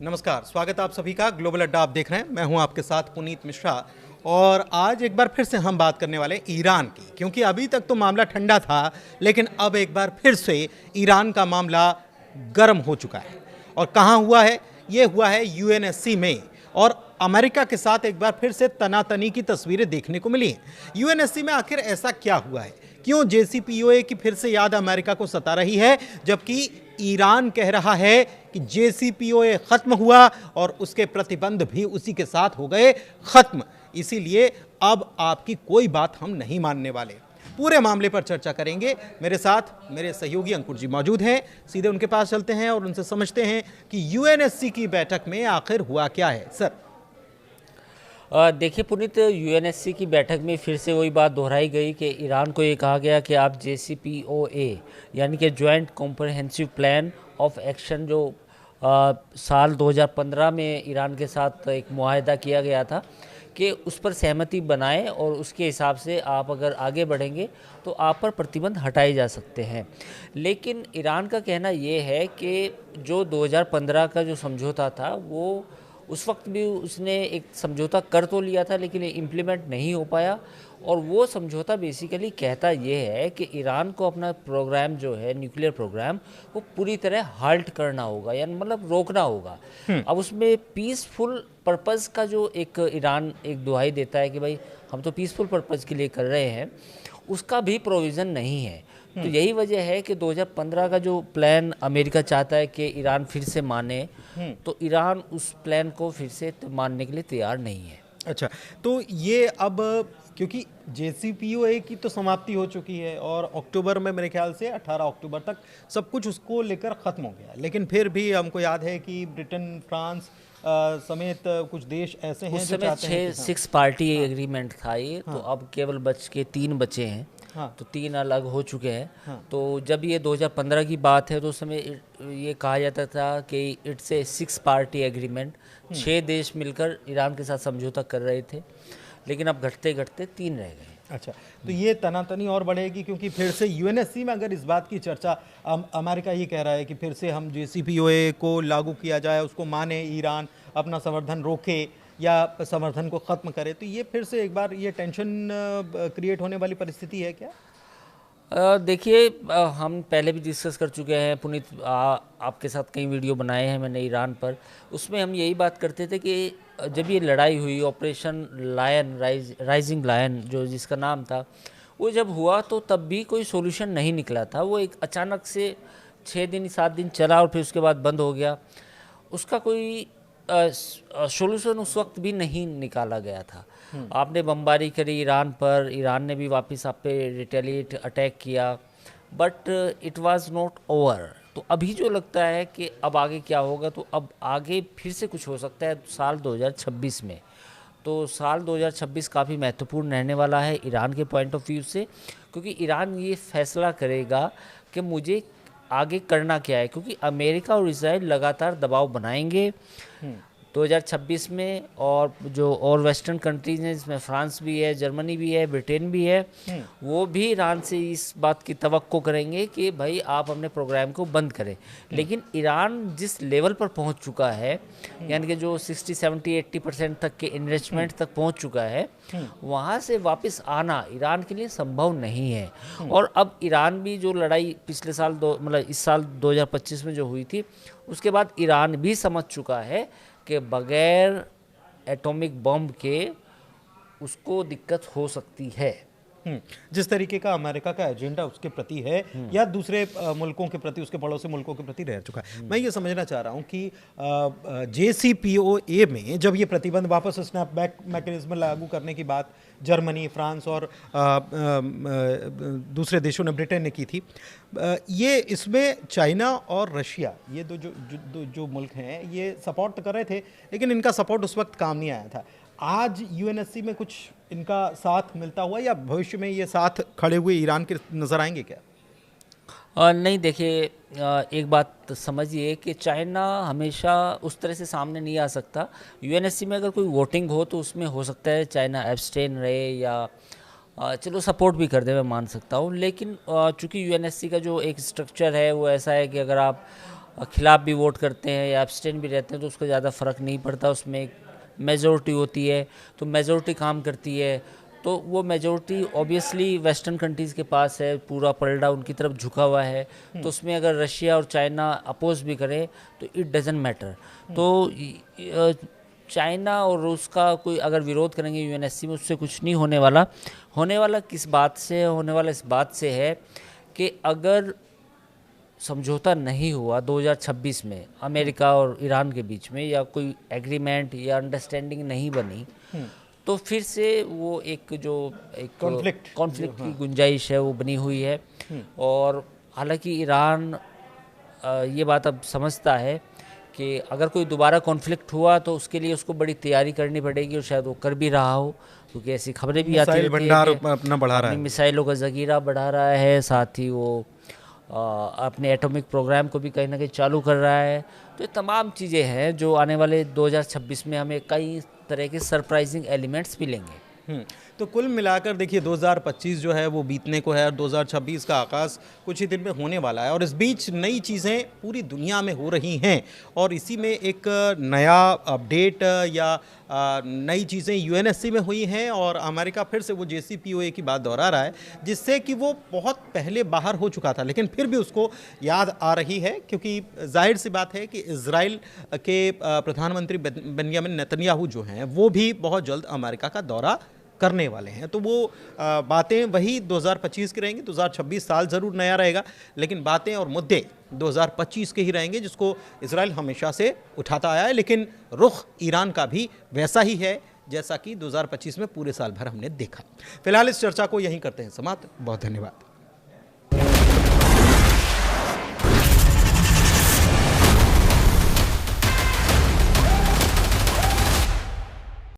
नमस्कार, स्वागत है आप सभी का। ग्लोबल अड्डा आप देख रहे हैं, मैं हूं आपके साथ पुनीत मिश्रा। और आज एक बार फिर से हम बात करने वाले ईरान की, क्योंकि अभी तक तो मामला ठंडा था, लेकिन अब एक बार फिर से ईरान का मामला गर्म हो चुका है। और कहां हुआ है? ये हुआ है यूएनएससी में। और अमेरिका के साथ एक बार फिर से तनातनी की तस्वीरें देखने को मिली हैं। यूएनएससी में आखिर ऐसा क्या हुआ है? क्यों जेसीपीओए की फिर से याद अमेरिका को सता रही है, जबकि ईरान कह रहा है कि जेसीपीओए खत्म हुआ और उसके प्रतिबंध भी उसी के साथ हो गए खत्म। इसीलिए अब आपकी कोई बात हम नहीं मानने वाले। पूरे मामले पर चर्चा करेंगे। मेरे साथ मेरे सहयोगी अंकुर जी मौजूद हैं। सीधे उनके पास चलते हैं और उनसे समझते हैं कि यूएनएससी की बैठक में आखिर हुआ क्या है। सर, देखिए पुनीत, यूएनएससी की बैठक में फिर से वही बात दोहराई गई कि ईरान को ये कहा गया कि आप जेसीपीओए यानी कि joint comprehensive plan of action जो साल 2015 में ईरान के साथ एक मुआहदा किया गया था कि उस पर सहमति बनाएं और उसके हिसाब से आप अगर आगे बढ़ेंगे तो आप पर प्रतिबंध हटाए जा सकते हैं। लेकिन ईरान का कहना ये है कि जो 2015 का जो समझौता था वो उस वक्त भी उसने एक समझौता कर तो लिया था, लेकिन ये इम्प्लीमेंट नहीं हो पाया। और वो समझौता बेसिकली कहता ये है कि ईरान को अपना प्रोग्राम जो है न्यूक्लियर प्रोग्राम वो पूरी तरह हाल्ट करना होगा, यानी मतलब रोकना होगा। अब उसमें पीसफुल पर्पज़ का जो एक ईरान एक दुहाई देता है कि भाई हम तो पीसफुल पर्पज़ के लिए कर रहे हैं, उसका भी प्रोविज़न नहीं है। तो यही वजह है कि 2015 का जो प्लान अमेरिका चाहता है कि ईरान फिर से माने, तो ईरान उस प्लान को फिर से मानने के लिए तैयार नहीं है। अच्छा, तो ये अब क्योंकि जेसीपीओए की तो समाप्ति हो चुकी है और अक्टूबर में मेरे ख्याल से 18 अक्टूबर तक सब कुछ उसको लेकर ख़त्म हो गया, लेकिन फिर भी हमको याद है कि ब्रिटेन, फ्रांस समेत कुछ देश ऐसे हैं उस जो समय चाहते हैं कि 6 पार्टी एग्रीमेंट था ये, तो अब केवल बच के 3 बचे हैं। हाँ। तो 3 अलग हो चुके हैं। हाँ। तो जब ये 2015 की बात है तो उस समय ये कहा जाता था कि इट्स ए 6 पार्टी एग्रीमेंट, 6 देश मिलकर ईरान के साथ समझौता कर रहे थे, लेकिन अब घटते घटते 3 रह गए। अच्छा, तो ये तनातनी और बढ़ेगी, क्योंकि फिर से यूएनएससी में अगर इस बात की चर्चा, अमेरिका ये कह रहा है कि फिर से हम जेसीपीओए को लागू किया जाए, उसको माने, ईरान अपना समर्थन रोके या समर्थन को ख़त्म करे, तो ये फिर से एक बार ये टेंशन क्रिएट होने वाली परिस्थिति है क्या? देखिए, हम पहले भी डिस्कस कर चुके हैं पुनीत, आपके साथ कई वीडियो बनाए हैं मैंने ईरान पर। उसमें हम यही बात करते थे कि जब ये लड़ाई हुई, ऑपरेशन लायन, राइजिंग लायन जो जिसका नाम था, वो जब हुआ तो तब भी कोई सोल्यूशन नहीं निकला था। वो एक अचानक से 6 दिन 7 दिन चला और फिर उसके बाद बंद हो गया। उसका कोई सोल्यूशन उस वक्त भी नहीं निकाला गया था। आपने बमबारी करी ईरान पर, ईरान ने भी वापस आप पे रिटेलिएट अटैक किया, but it was not over. तो अभी जो लगता है कि अब आगे क्या होगा, तो अब आगे फिर से कुछ हो सकता है साल 2026 में। तो साल 2026 काफ़ी महत्वपूर्ण रहने वाला है ईरान के पॉइंट ऑफ व्यू से, क्योंकि ईरान ये फैसला करेगा कि मुझे आगे करना क्या है, क्योंकि अमेरिका और इजराइल लगातार दबाव बनाएंगे 2026 में। और जो और वेस्टर्न कंट्रीज हैं, जिसमें फ्रांस भी है, जर्मनी भी है, ब्रिटेन भी है, वो भी ईरान से इस बात की तवक्को करेंगे कि भाई आप अपने प्रोग्राम को बंद करें। लेकिन ईरान जिस लेवल पर पहुंच चुका है, यानी कि जो 60, 70, 80% तक के इन्वेस्टमेंट तक पहुंच चुका है, वहाँ से वापस आना ईरान के लिए संभव नहीं है। और अब ईरान भी जो लड़ाई पिछले साल मतलब इस साल 2025 में जो हुई थी, उसके बाद ईरान भी समझ चुका है कि बगैर एटॉमिक बम के उसको दिक्कत हो सकती है। जिस तरीके का अमेरिका का एजेंडा उसके प्रति है या दूसरे मुल्कों के प्रति, उसके पड़ोसी मुल्कों के प्रति रह चुका है। मैं ये समझना चाह रहा हूँ कि जेसीपीओए में जब ये प्रतिबंध वापस स्नैपबैक मैकेनिज्म लागू करने की बात जर्मनी, फ्रांस और दूसरे देशों ने, ब्रिटेन ने की थी, ये इसमें चाइना और रशिया, ये जो मुल्क हैं, ये सपोर्ट कर रहे थे, लेकिन इनका सपोर्ट उस वक्त काम नहीं आया था। आज यूएनएससी में कुछ इनका साथ मिलता हुआ या भविष्य में ये साथ खड़े हुए ईरान के नज़र आएंगे क्या? नहीं, देखिए, एक बात समझिए कि चाइना हमेशा उस तरह से सामने नहीं आ सकता। यूएनएससी में अगर कोई वोटिंग हो तो उसमें हो सकता है चाइना एब्सटेन रहे या चलो सपोर्ट भी कर दे, मैं मान सकता हूँ। लेकिन चूंकि यूएनएससी का जो एक स्ट्रक्चर है वो ऐसा है कि अगर आप खिलाफ भी वोट करते हैं या एब्सटेन भी रहते हैं तो उसका ज़्यादा फ़र्क नहीं पड़ता, उसमें एक मेजॉरिटी होती है तो मेजॉरिटी काम करती है। तो वो मेजॉरिटी ऑब्वियसली वेस्टर्न कंट्रीज़ के पास है, पूरा पलड़ा उनकी तरफ झुका हुआ है, तो उसमें अगर रशिया और चाइना अपोज भी करें तो इट डजेंट मैटर। तो चाइना और रूस का कोई अगर विरोध करेंगे यूएनएससी में, उससे कुछ नहीं होने वाला। होने वाला किस बात से है? होने वाला इस बात से है कि अगर समझौता नहीं हुआ 2026 में अमेरिका और ईरान के बीच में, या कोई एग्रीमेंट या अंडरस्टैंडिंग नहीं बनी, तो फिर से वो एक कॉन्फ्लिक्ट की गुंजाइश है वो बनी हुई है। और हालांकि ईरान ये बात अब समझता है कि अगर कोई दोबारा कॉन्फ्लिक्ट हुआ तो उसके लिए उसको बड़ी तैयारी करनी पड़ेगी, और शायद वो कर भी रहा हो, क्योंकि ऐसी खबरें भी आती रहती भंडार हैं कि अपना बढ़ा रहा है, मिसाइलों का ज़खीरा बढ़ा रहा है, साथ ही वो अपने एटॉमिक प्रोग्राम को भी कहीं ना कहीं चालू कर रहा है। तो ये तमाम चीज़ें हैं जो आने वाले 2026 में हमें कई तरह के सरप्राइजिंग एलिमेंट्स मिलेंगे। तो कुल मिलाकर देखिए 2025 जो है वो बीतने को है और 2026 का आगाज़ कुछ ही दिन में होने वाला है, और इस बीच नई चीज़ें पूरी दुनिया में हो रही हैं, और इसी में एक नया अपडेट या नई चीज़ें यूएनएससी में हुई हैं, और अमेरिका फिर से वो JCPOA की बात दोहरा रहा है, जिससे कि वो बहुत पहले बाहर हो चुका था लेकिन फिर भी उसको याद आ रही है, क्योंकि जाहिर सी बात है कि इजराइल के प्रधानमंत्री बेंजामिन नेतन्याहू जो हैं वो भी बहुत जल्द अमेरिका का दौरा करने वाले हैं। तो वो बातें वही 2025 की रहेंगी। 2026 साल ज़रूर नया रहेगा, लेकिन बातें और मुद्दे 2025 के ही रहेंगे, जिसको इजराइल हमेशा से उठाता आया है, लेकिन रुख ईरान का भी वैसा ही है जैसा कि 2025 में पूरे साल भर हमने देखा। फिलहाल इस चर्चा को यहीं करते हैं समाप्त। बहुत धन्यवाद।